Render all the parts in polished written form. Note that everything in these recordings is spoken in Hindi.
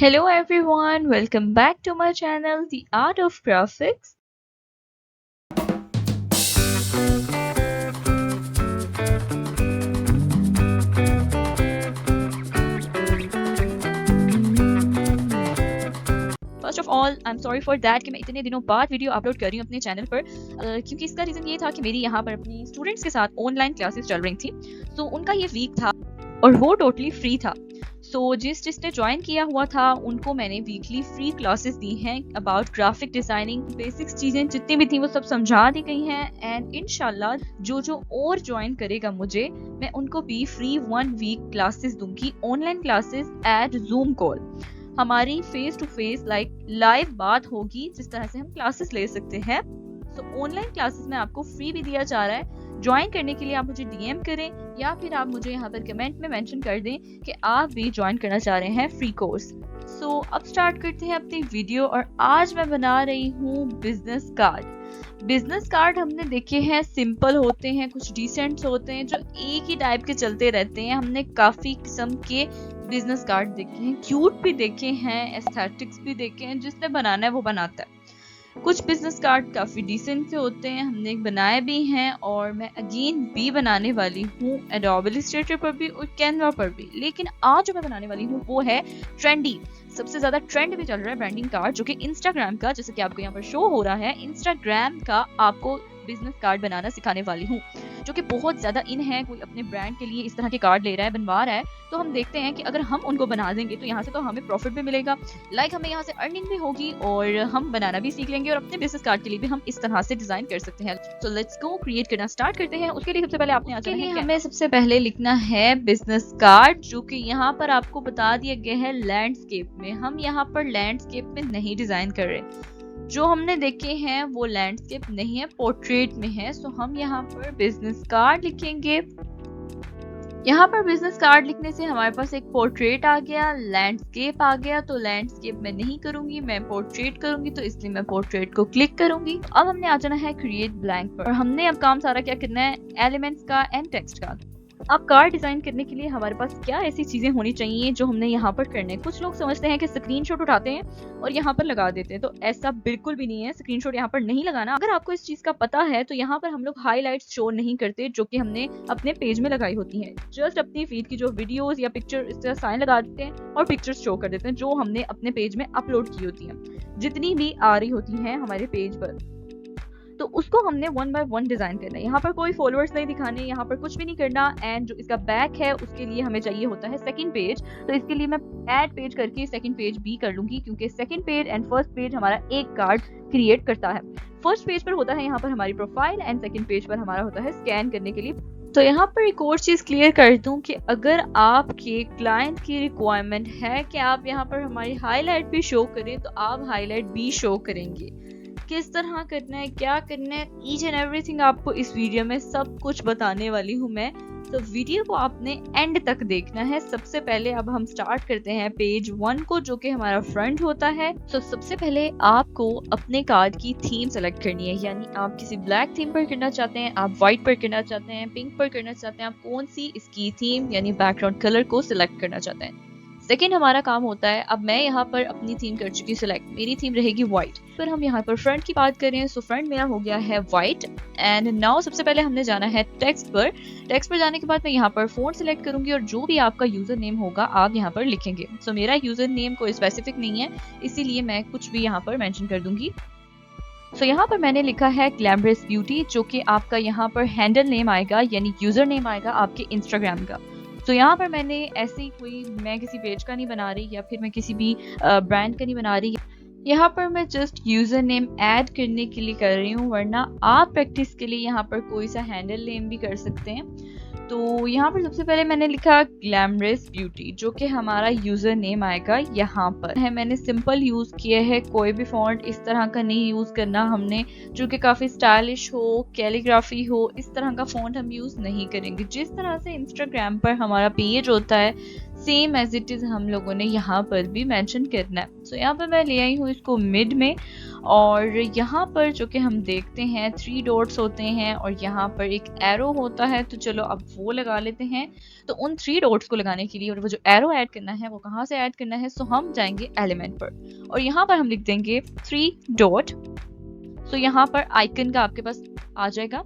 Hello everyone, welcome back to my channel, The Art of Graphics. First of all I am sorry for that कि मैं इतने दिनों बाद वीडियो अपलोड कर रही हूँ अपने चैनल पर क्योंकि इसका रीज़न ये था कि मेरी यहाँ पर अपनी स्टूडेंट्स के साथ ऑनलाइन क्लासेस चल रही थी। सो उनका ये वीक था और वो टोटली फ्री था। सो जिसने ज्वाइन किया हुआ था उनको मैंने वीकली फ्री क्लासेस दी हैं अबाउट ग्राफिक डिजाइनिंग। बेसिक्स चीज़ें जितनी भी थी वो सब समझा दी गई हैं एंड इंशाल्लाह जो और ज्वाइन करेगा मुझे, मैं उनको भी फ्री 1 वीक क्लासेस दूंगी, online classes at Zoom call. हमारी फेस टू फेस लाइव बात होगी जिस तरह से हम क्लासेस ले सकते हैं। सो ऑनलाइन क्लासेस में आपको फ्री भी दिया जा रहा है। ज्वाइन करने के लिए आप मुझे डीएम करें या फिर आप मुझे यहाँ पर कमेंट में मेंशन कर दें कि आप भी ज्वाइन करना चाह रहे हैं फ्री कोर्स। सो अब स्टार्ट करते हैं अपनी वीडियो और आज मैं बना रही हूँ बिजनेस कार्ड। बिजनेस कार्ड हमने देखे हैं, सिंपल होते हैं, कुछ डिसेंट होते हैं, जो एक ही टाइप के चलते रहते हैं। हमने काफी किस्म के बिजनेस कार्ड देखे हैं, क्यूट भी देखे हैं, एस्थेटिक्स भी देखे हैं। जिसने बनाना है वो बनाता है। कुछ बिजनेस कार्ड काफी डिसेंट से होते हैं, हमने बनाए भी हैं और मैं अगेन भी बनाने वाली हूँ एडोबे इलस्ट्रेटर पर भी और कैनवा पर भी। लेकिन आज जो मैं बनाने वाली हूँ वो है ट्रेंडी, सबसे ज्यादा ट्रेंड में चल रहा है ब्रांडिंग कार्ड, जो कि इंस्टाग्राम का, जैसे कि आपको यहाँ पर शो हो रहा है, इंस्टाग्राम का आपको बिजनेस कार्ड बनाना सिखाने वाली हूँ, जो कि बहुत ज्यादा इन है। कोई अपने ब्रांड के लिए इस तरह के कार्ड ले रहा है, बनवा रहा है, तो हम देखते हैं कि अगर हम उनको बना देंगे तो यहाँ से तो हमें प्रॉफिट भी मिलेगा, हमें यहाँ से अर्निंग भी होगी और हम बनाना भी सीख लेंगे और अपने बिजनेस कार्ड के लिए भी हम इस तरह से डिजाइन कर सकते हैं। तो लेट्स गो, क्रिएट करना स्टार्ट करते हैं। उसके लिए सबसे पहले आपने हमें सबसे पहले लिखना है बिजनेस कार्ड, जो कि यहाँ पर आपको बता दिया गया है लैंडस्केप में। हम यहाँ पर लैंडस्केप में नहीं डिजाइन कर रहे, जो हमने देखे हैं वो लैंडस्केप नहीं है, पोर्ट्रेट में है। सो हम यहाँ पर बिजनेस कार्ड लिखेंगे। यहाँ पर बिजनेस कार्ड लिखने से हमारे पास एक पोर्ट्रेट आ गया, लैंडस्केप आ गया। तो लैंडस्केप मैं नहीं करूंगी, मैं पोर्ट्रेट करूंगी, तो इसलिए मैं पोर्ट्रेट को क्लिक करूंगी। अब हमने आ जाना है क्रिएट ब्लैंक पर और हमने अब काम सारा क्या करना है, एलिमेंट्स का एंड टेक्स्ट का। अब कार्ड डिजाइन करने के लिए हमारे पास क्या ऐसी चीजें होनी चाहिए जो हमने यहाँ पर करने। कुछ लोग समझते हैं कि स्क्रीनशॉट उठाते हैं और यहाँ पर लगा देते हैं, तो ऐसा बिल्कुल भी नहीं है। स्क्रीनशॉट यहाँ पर नहीं लगाना। अगर आपको इस चीज का पता है तो यहाँ पर हम लोग हाईलाइट्स शो नहीं करते, जो कि हमने अपने पेज में लगाई होती हैं। जस्ट अपनी फीड की जो वीडियोस या पिक्चर, इस तरह साइन लगा देते हैं और पिक्चर्स शो कर देते हैं जो हमने अपने पेज में अपलोड की होती हैं, जितनी भी आ रही होती हैं हमारे पेज पर। तो उसको हमने 1 बाय 1 डिजाइन करना है। यहाँ पर कोई फॉलोअर्स नहीं दिखाने, यहाँ पर कुछ भी नहीं करना। एंड जो इसका बैक है उसके लिए हमें चाहिए होता है सेकंड पेज, तो इसके लिए मैं ऐड पेज करके सेकंड पेज भी कर लूंगी, क्योंकि second page and first page हमारा एक कार्ड क्रिएट करता है। फर्स्ट पेज पर होता है यहाँ पर हमारी प्रोफाइल एंड सेकंड पेज पर हमारा होता है स्कैन करने के लिए। तो यहाँ पर एक और चीज क्लियर कर दूं कि अगर आपके क्लाइंट की रिक्वायरमेंट है कि आप यहाँ पर हमारी हाईलाइट भी शो करें, तो आप हाईलाइट भी शो करेंगे। किस तरह करना है, क्या करना है, ईच एंड एवरीथिंग आपको इस वीडियो में सब कुछ बताने वाली हूँ मैं। तो वीडियो को आपने एंड तक देखना है। सबसे पहले अब हम स्टार्ट करते हैं पेज 1 को, जो कि हमारा फ्रंट होता है। तो सबसे पहले आपको अपने कार्ड की थीम सेलेक्ट करनी है, यानी आप किसी ब्लैक थीम पर करना चाहते हैं, आप व्हाइट पर करना चाहते हैं, पिंक पर करना चाहते हैं, आप कौन सी इसकी थीम यानी बैकग्राउंड कलर को सिलेक्ट करना चाहते हैं। सेकेंड हमारा काम होता है, अब मैं यहाँ पर अपनी थीम कर चुकी सिलेक्ट, मेरी थीम रहेगी व्हाइट। फिर हम यहाँ पर फ्रंट की बात करें, सो फ्रंट मेरा हो गया है व्हाइट। एंड नाउ सबसे पहले हमने जाना है टेक्स्ट पर। टेक्स्ट पर जाने के बाद मैं यहाँ पर फोन सिलेक्ट करूंगी और जो भी आपका यूजर नेम होगा आप यहाँ पर लिखेंगे। सो मेरा यूजर नेम कोई स्पेसिफिक नहीं है, इसीलिए मैं कुछ भी यहाँ पर मेंशन कर दूंगी। सो यहाँ पर मैंने लिखा है ग्लैमरस ब्यूटी, जो कि आपका यहाँ पर हैंडल नेम आएगा, यानी यूजर नेम आएगा आपके इंस्टाग्राम का। तो यहाँ पर मैंने ऐसे ही कोई, मैं किसी पेज का नहीं बना रही या फिर मैं किसी भी ब्रांड का नहीं बना रही, यहाँ पर मैं जस्ट यूजर नेम ऐड करने के लिए कर रही हूँ, वरना आप प्रैक्टिस के लिए यहाँ पर कोई सा हैंडल नेम भी कर सकते हैं। तो यहाँ पर सबसे पहले मैंने लिखा ग्लैमरस ब्यूटी, जो कि हमारा यूजर नेम आएगा। यहाँ पर है मैंने सिंपल यूज किया है, कोई भी फॉन्ट इस तरह का नहीं यूज करना हमने, जो कि काफी स्टाइलिश हो, कैलीग्राफी हो, इस तरह का फॉन्ट हम यूज नहीं करेंगे। जिस तरह से इंस्टाग्राम पर हमारा पेज होता है सेम एज इट इज़ हम लोगों ने यहाँ पर भी मेंशन करना है। सो यहाँ पर मैं ले आई हूँ इसको मिड में, और यहाँ पर जो कि हम देखते हैं 3 डॉट्स होते हैं और यहाँ पर एक एरो होता है, तो चलो अब वो लगा लेते हैं। तो उन 3 डॉट्स को लगाने के लिए और वो जो एरो ऐड करना है वो कहाँ से ऐड करना है, सो हम जाएंगे एलिमेंट पर और यहाँ पर हम लिख देंगे 3 डॉट। सो यहाँ पर आइकन का आपके पास आ जाएगा।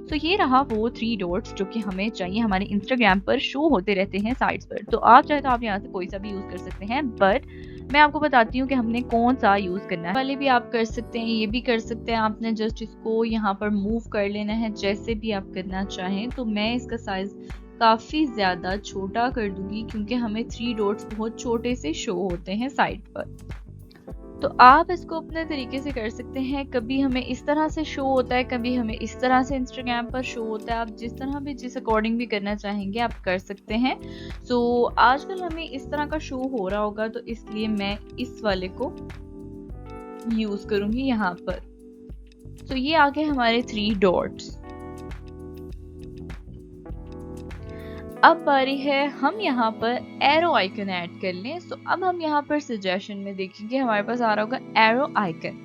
तो ये रहा वो 3 डॉट्स जो कि हमें चाहिए, हमारे इंस्टाग्राम पर शो होते रहते हैं साइड्स पर। तो आप चाहे तो आप यहाँ से कोई सा भी यूज कर सकते हैं, बट मैं आपको बताती हूँ कि हमने कौन सा यूज करना है। वाले भी आप कर सकते हैं, ये भी कर सकते हैं, आपने जस्ट इसको यहाँ पर मूव कर लेना है जैसे भी आप करना चाहें। तो मैं इसका साइज काफी ज्यादा छोटा कर दूंगी क्योंकि हमें 3 डॉट्स बहुत छोटे से शो होते हैं साइड पर। तो आप इसको अपने तरीके से कर सकते हैं, कभी हमें इस तरह से शो होता है, कभी हमें इस तरह से इंस्टाग्राम पर शो होता है। आप जिस तरह भी जिस अकॉर्डिंग भी करना चाहेंगे आप कर सकते हैं। सो आजकल हमें इस तरह का शो हो रहा होगा तो इसलिए मैं इस वाले को यूज करूंगी यहाँ पर। तो ये आ गए हमारे 3 डॉट्स। अब बारी है हम यहाँ पर एरो आइकन ऐड कर लें। सो अब हम यहाँ पर सजेशन में देखेंगे हमारे पास आ रहा होगा एरो आइकन।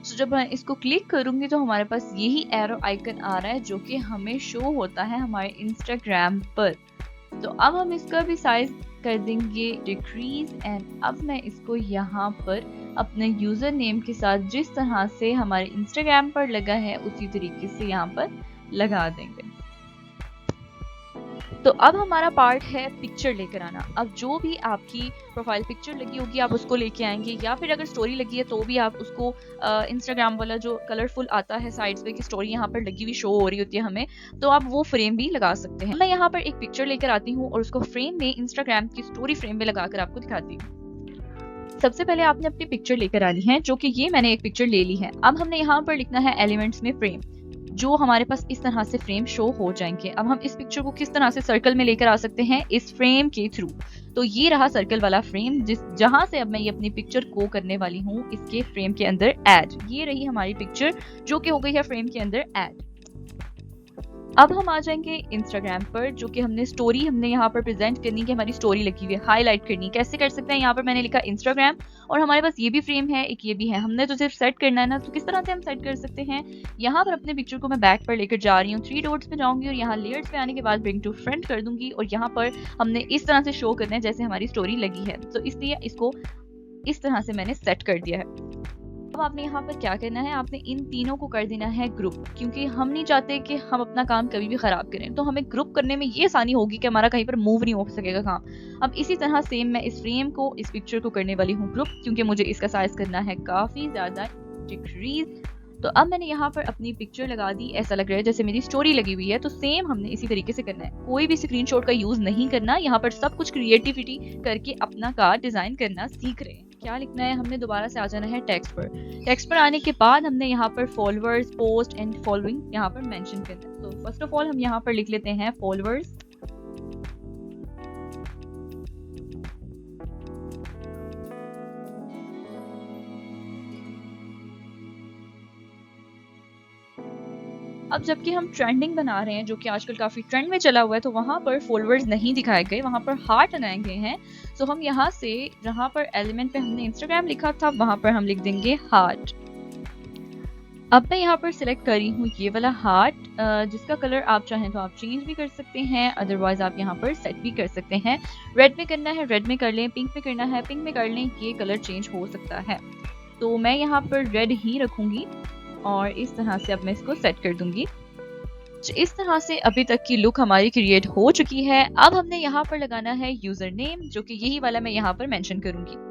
सो जब मैं इसको क्लिक करूंगी तो हमारे पास यही एरो आइकन आ रहा है जो कि हमें शो होता है हमारे इंस्टाग्राम पर। तो अब हम इसका भी साइज कर देंगे डिक्रीज एंड अब मैं इसको यहाँ पर अपने यूजर नेम के साथ जिस तरह से हमारे इंस्टाग्राम पर लगा है उसी तरीके से यहाँ पर लगा देंगे। तो अब हमारा पार्ट है पिक्चर लेकर आना। अब जो भी आपकी प्रोफाइल पिक्चर लगी होगी आप उसको लेके आएंगे, या फिर अगर स्टोरी लगी है तो भी आप उसको इंस्टाग्राम वाला जो कलरफुल आता है साइड्स पे कि स्टोरी यहाँ पर लगी हुई शो हो रही होती है हमें, तो आप वो फ्रेम भी लगा सकते हैं। मैं यहाँ पर एक पिक्चर लेकर आती हूँ और उसको फ्रेम में इंस्टाग्राम की स्टोरी फ्रेम में लगाकर आपको दिखाती हूँ। सबसे पहले आपने अपनी पिक्चर लेकर आनी है, जो कि ये मैंने एक पिक्चर ले ली है। अब हमने यहाँ पर लिखना है एलिमेंट्स में फ्रेम, जो हमारे पास इस तरह से फ्रेम शो हो जाएंगे। अब हम इस पिक्चर को किस तरह से सर्कल में लेकर आ सकते हैं, इस फ्रेम के थ्रू। तो ये रहा सर्कल वाला फ्रेम जहां से अब मैं ये अपनी पिक्चर को करने वाली हूँ इसके फ्रेम के अंदर ऐड। ये रही हमारी पिक्चर जो कि हो गई है फ्रेम के अंदर ऐड। अब हम आ जाएंगे इंस्टाग्राम पर, जो कि हमने यहाँ पर प्रेजेंट करनी है, हमारी स्टोरी लगी हुई है, हाईलाइट करनी। कैसे कर सकते हैं, यहाँ पर मैंने लिखा इंस्टाग्राम और हमारे पास ये भी फ्रेम है, एक ये भी है, हमने तो सिर्फ सेट करना है ना। तो किस तरह से हम सेट कर सकते हैं, यहाँ पर अपने पिक्चर को मैं बैक पर लेकर जा रही हूँ, 3 डॉट्स पे जाऊंगी और यहाँ लेयर्स पे आने के बाद ब्रिंग टू फ्रंट कर दूंगी और यहाँ पर हमने इस तरह से शो करना है जैसे हमारी स्टोरी लगी है। तो इसलिए इसको इस तरह से मैंने सेट कर दिया है। अब आपने यहाँ पर क्या करना है, आपने इन तीनों को कर देना है ग्रुप, क्योंकि हम नहीं चाहते कि हम अपना काम कभी भी खराब करें। तो हमें ग्रुप करने में ये आसानी होगी कि हमारा कहीं पर मूव नहीं हो सकेगा काम। अब इसी तरह सेम मैं इस फ्रेम को, इस पिक्चर को करने वाली हूँ ग्रुप, क्योंकि मुझे इसका साइज करना है काफी ज्यादा डिक्रीज। तो अब मैंने यहाँ पर अपनी पिक्चर लगा दी, ऐसा लग रहा है जैसे मेरी स्टोरी लगी हुई है। तो सेम हमने इसी तरीके से करना है, कोई भी स्क्रीनशॉट का यूज नहीं करना। यहाँ पर सब कुछ क्रिएटिविटी करके अपना कार्ड डिजाइन करना सीख रहे हैं। क्या लिखना है, हमने दोबारा से आ जाना है टेक्स्ट पर। टेक्स्ट पर आने के बाद हमने यहाँ पर फॉलोअर्स, पोस्ट एंड फॉलोइंग यहाँ पर मेंशन करना है। तो फर्स्ट ऑफ ऑल हम यहाँ पर लिख लेते हैं फॉलोअर्स। अब जबकि हम ट्रेंडिंग बना रहे हैं, जो कि आजकल काफी ट्रेंड में चला हुआ है, तो वहां पर फॉलोअर्स नहीं दिखाए गए, वहां पर हार्ट बनाए गए हैं। सो हम यहाँ से जहां पर एलिमेंट पे हमने इंस्टाग्राम लिखा था वहां पर हम लिख देंगे हार्ट। अब मैं यहाँ पर सिलेक्ट करी हूँ ये वाला हार्ट, जिसका कलर आप चाहें तो आप चेंज भी कर सकते हैं, अदरवाइज आप यहाँ पर सेट भी कर सकते हैं। रेड में करना है रेड में कर लें, पिंक में करना है पिंक में कर लें, ये कलर चेंज हो सकता है। तो मैं यहाँ पर रेड ही रखूंगी और इस तरह से अब मैं इसको सेट कर दूंगी। इस तरह से अभी तक की लुक हमारी क्रिएट हो चुकी है। अब हमने यहाँ पर लगाना है यूजर नेम, जो कि यही वाला मैं यहाँ पर मेंशन करूंगी।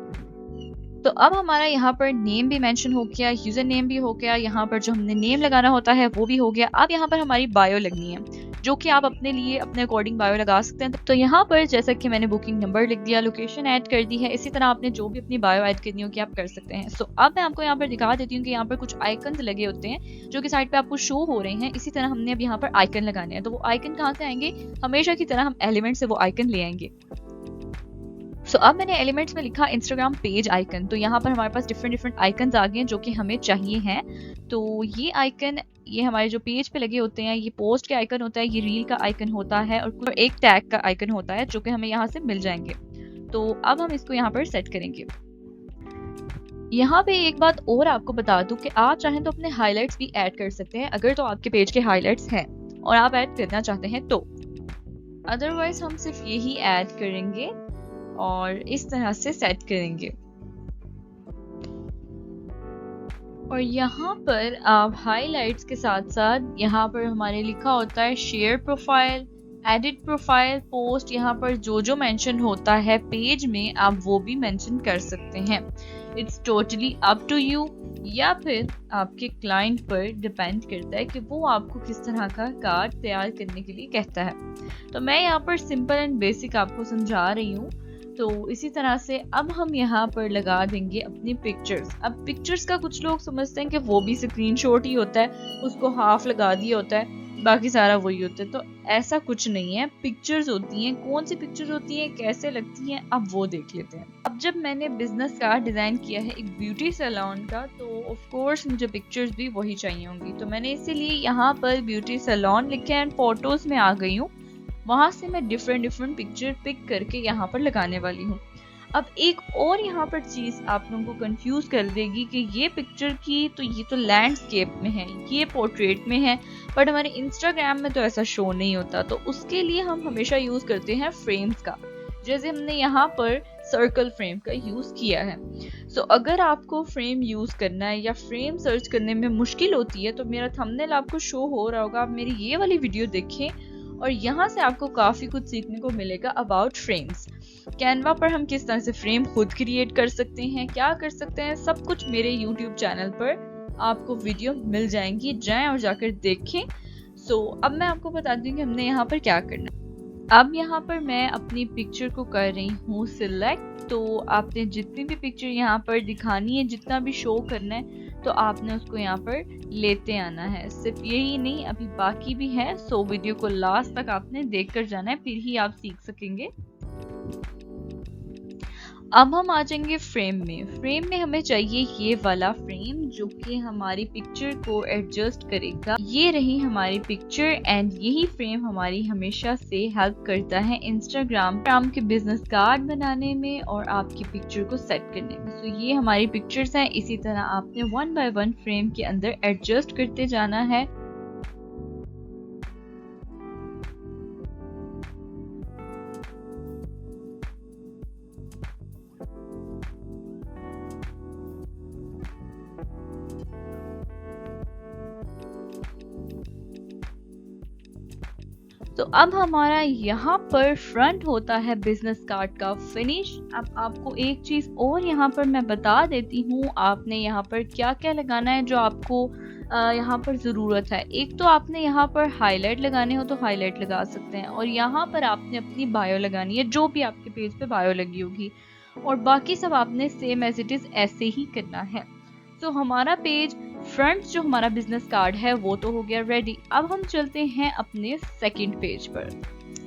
तो अब हमारा यहाँ पर नेम भी मेंशन हो गया, यूजर नेम भी हो गया, यहाँ पर जो हमने नेम लगाना होता है वो भी हो गया। अब यहाँ पर हमारी बायो लगनी है, जो कि आप अपने लिए अपने अकॉर्डिंग बायो लगा सकते हैं। तो यहाँ पर जैसा कि मैंने बुकिंग नंबर लिख दिया, लोकेशन ऐड कर दी है, इसी तरह आपने जो भी अपनी बायो ऐड करनी होगी आप कर सकते हैं। सो अब मैं आपको यहाँ पर दिखा देती हूँ कि यहाँ पर कुछ आइकन लगे होते हैं जो कि साइड पे आपको शो हो रहे हैं। इसी तरह हमने अब यहाँ पर आइकन लगाने हैं। तो वो आइकन कहाँ से आएंगे, हमेशा की तरह हम एलिमेंट से वो आइकन ले आएंगे। सो अब मैंने एलिमेंट्स में लिखा इंस्टाग्राम पेज आइकन। तो यहाँ पर हमारे पास डिफरेंट आइकन्स आ गए हैं जो कि हमें चाहिए हैं। तो ये आइकन ये हमारे जो पेज पे लगे होते हैं, ये पोस्ट के आइकन होता है, ये रील का आइकन होता है और एक टैग का आइकन होता है जो कि हमें यहाँ से मिल जाएंगे। तो अब हम इसको यहाँ पर सेट करेंगे। यहाँ पे एक बात और आपको बता दूं कि आप चाहें तो अपने हाइलाइट्स भी ऐड कर सकते हैं, अगर तो आपके पेज के हाइलाइट्स हैं और आप ऐड करना चाहते हैं तो। अदरवाइज हम सिर्फ यही ऐड करेंगे और इस तरह से सेट करेंगे। और यहाँ पर आप हाइलाइट्स के साथ साथ यहाँ पर हमारे लिखा होता है share profile, edit profile, post, यहाँ पर जो जो मेंशन होता है पेज में आप वो भी मेंशन कर सकते हैं। It's totally up to you, या फिर आपके क्लाइंट पर डिपेंड करता है कि वो आपको किस तरह का कार्ड तैयार करने के लिए कहता है। तो मैं यहाँ पर सिंपल एंड बेसिक आपको समझा रही हूँ। तो इसी तरह से अब हम यहाँ पर लगा देंगे अपनी पिक्चर्स। अब पिक्चर्स का कुछ लोग समझते हैं कि वो भी स्क्रीनशॉट ही होता है, उसको हाफ लगा दिया होता है, बाकी सारा वही होता है। तो ऐसा कुछ नहीं है, पिक्चर्स होती हैं। कौन सी पिक्चर्स होती हैं, कैसे लगती हैं, अब वो देख लेते हैं। अब जब मैंने बिजनेस कार्ड डिजाइन किया है एक ब्यूटी सैलून का, तो ऑफ कोर्स मुझे पिक्चर्स भी वही चाहिए होंगी। तो मैंने इसीलिए यहाँ पर ब्यूटी सैलून लिखा है, फोटोज में आ गई हूँ। वहां से मैं डिफरेंट पिक्चर पिक करके यहाँ पर लगाने वाली हूँ। अब एक और यहाँ पर चीज आप लोगों को कंफ्यूज कर देगी कि ये पिक्चर की तो ये तो लैंडस्केप में है, ये पोर्ट्रेट में है, बट हमारे इंस्टाग्राम में तो ऐसा शो नहीं होता। तो उसके लिए हम हमेशा यूज करते हैं फ्रेम्स का, जैसे हमने यहाँ पर सर्कल फ्रेम का यूज किया है। सो अगर आपको फ्रेम यूज करना है या फ्रेम सर्च करने में मुश्किल होती है तो मेरा थंबनेल आपको शो हो रहा होगा, आप मेरी ये वाली वीडियो देखें और यहाँ से आपको काफी कुछ सीखने को मिलेगा अबाउट फ्रेम्स। कैनवा पर हम किस तरह से फ्रेम खुद क्रिएट कर सकते हैं, क्या कर सकते हैं, सब कुछ मेरे यूट्यूब चैनल पर आपको वीडियो मिल जाएंगी, जाएं और जाकर देखें। सो अब मैं आपको बता दूं कि हमने यहाँ पर क्या करना है। अब यहाँ पर मैं अपनी पिक्चर को कर रही हूँ सिलेक्ट। तो आपने जितनी भी पिक्चर यहाँ पर दिखानी है, जितना भी शो करना है, तो आपने उसको यहाँ पर लेते आना है। सिर्फ यही नहीं, अभी बाकी भी है। सो वीडियो को लास्ट तक आपने देख कर जाना है, फिर ही आप सीख सकेंगे। अब हम आ जाएंगे फ्रेम में। फ्रेम में हमें चाहिए ये वाला फ्रेम जो कि हमारी पिक्चर को एडजस्ट करेगा। ये रही हमारी पिक्चर एंड यही फ्रेम हमारी हमेशा से हेल्प करता है इंस्टाग्राम के बिजनेस कार्ड बनाने में और आपकी पिक्चर को सेट करने में। सो ये हमारी पिक्चर्स हैं। इसी तरह आपने 1 बाय 1 फ्रेम के अंदर एडजस्ट करते जाना है। तो अब हमारा यहाँ पर फ्रंट होता है बिजनेस कार्ड का फिनिश। अब आपको एक चीज और यहाँ पर मैं बता देती हूँ, आपने यहाँ पर क्या क्या लगाना है जो आपको यहाँ पर ज़रूरत है। एक तो आपने यहाँ पर हाईलाइट लगाने हो तो हाईलाइट लगा सकते हैं, और यहाँ पर आपने अपनी बायो लगानी है, जो भी आपके पेज पे बायो लगी होगी, और बाकी सब आपने सेम एज इट इज ऐसे ही करना है। तो हमारा पेज फ्रंट जो हमारा बिजनेस कार्ड है वो तो हो गया रेडी। अब हम चलते हैं अपने सेकंड पेज पर।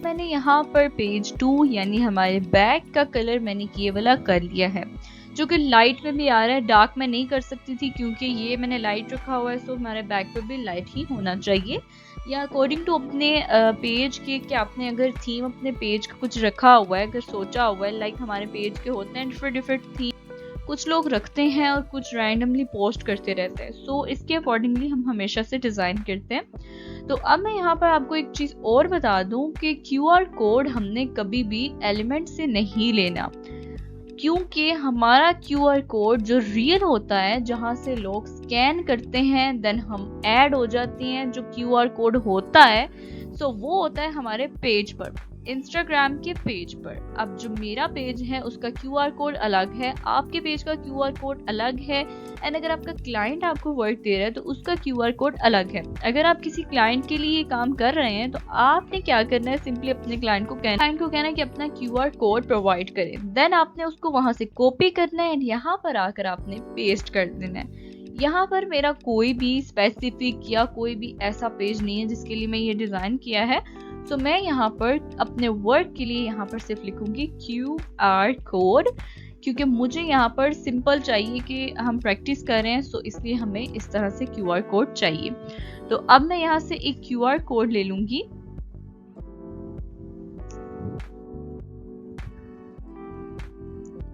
मैंने यहाँ पर पेज 2 यानी हमारे बैक का कलर मैंने ये वाला कर लिया है, जो कि लाइट में भी आ रहा है। डार्क में नहीं कर सकती थी क्योंकि ये मैंने लाइट रखा हुआ है, सो हमारे बैक पर भी लाइट ही होना चाहिए, या अकॉर्डिंग टू अपने पेज के, कि आपने अगर थीम अपने पेज का कुछ रखा हुआ है, अगर सोचा हुआ है, लाइक हमारे पेज के होते हैं डिफरेंट थीम, कुछ लोग रखते हैं और कुछ रैंडमली पोस्ट करते रहते हैं। सो इसके अकॉर्डिंगली हम हमेशा से डिज़ाइन करते हैं। तो अब मैं यहाँ पर आपको एक चीज़ और बता दूं कि QR कोड हमने कभी भी एलिमेंट से नहीं लेना, क्योंकि हमारा QR कोड जो रियल होता है, जहाँ से लोग स्कैन करते हैं देन हम ऐड हो जाते हैं, जो QR कोड होता है सो वो होता है हमारे पेज पर, इंस्टाग्राम के पेज पर। अब जो मेरा पेज है उसका QR कोड अलग है, आपके पेज का QR कोड अलग है, एंड अगर आपका क्लाइंट आपको वर्क दे रहा है तो उसका QR कोड अलग है। अगर आप किसी क्लाइंट के लिए ये काम कर रहे हैं तो आपने क्या करना है, सिंपली अपने क्लाइंट को कहना है कि अपना QR कोड प्रोवाइड करें, देन आपने उसको वहां से कॉपी करना है एंड यहाँ पर आकर आपने पेस्ट कर देना है। यहाँ पर मेरा कोई भी स्पेसिफिक या कोई भी ऐसा पेज नहीं है जिसके लिए मैं ये डिजाइन किया है। तो मैं यहाँ पर अपने वर्क के लिए यहाँ पर सिर्फ लिखूंगी QR कोड। क्योंकि मुझे यहाँ पर सिंपल चाहिए कि हम प्रैक्टिस करें, सो इसलिए हमें इस तरह से QR कोड चाहिए। तो अब मैं यहाँ से एक QR कोड ले लूंगी।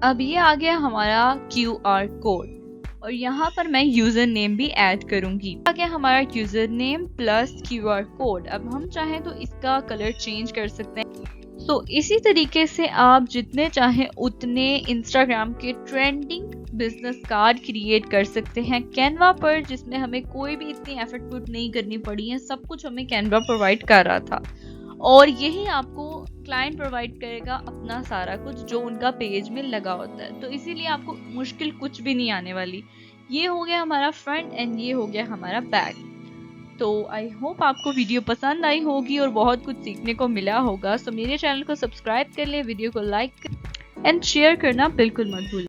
अब ये आ गया हमारा QR कोड और यहाँ पर मैं यूजर नेम भी ऐड करूंगी। आ गया हमारा user name plus QR code. अब हम चाहें तो इसका कलर चेंज कर सकते हैं। इसी तरीके से आप जितने चाहें उतने इंस्टाग्राम के ट्रेंडिंग बिजनेस कार्ड क्रिएट कर सकते हैं कैनवा पर, जिसमें हमें कोई भी इतनी एफर्ट पुट नहीं करनी पड़ी है। सब कुछ हमें कैनवा प्रोवाइड कर रहा था और यही आपको क्लाइंट प्रोवाइड करेगा अपना सारा कुछ जो उनका पेज में लगा होता है। तो इसीलिए आपको मुश्किल कुछ भी नहीं आने वाली। ये हो गया हमारा फ्रंट एंड ये हो गया हमारा बैक। तो आई होप आपको वीडियो पसंद आई होगी और बहुत कुछ सीखने को मिला होगा। सो मेरे चैनल को सब्सक्राइब कर ले, वीडियो को लाइक एंड शेयर करना बिल्कुल मत भूलिए।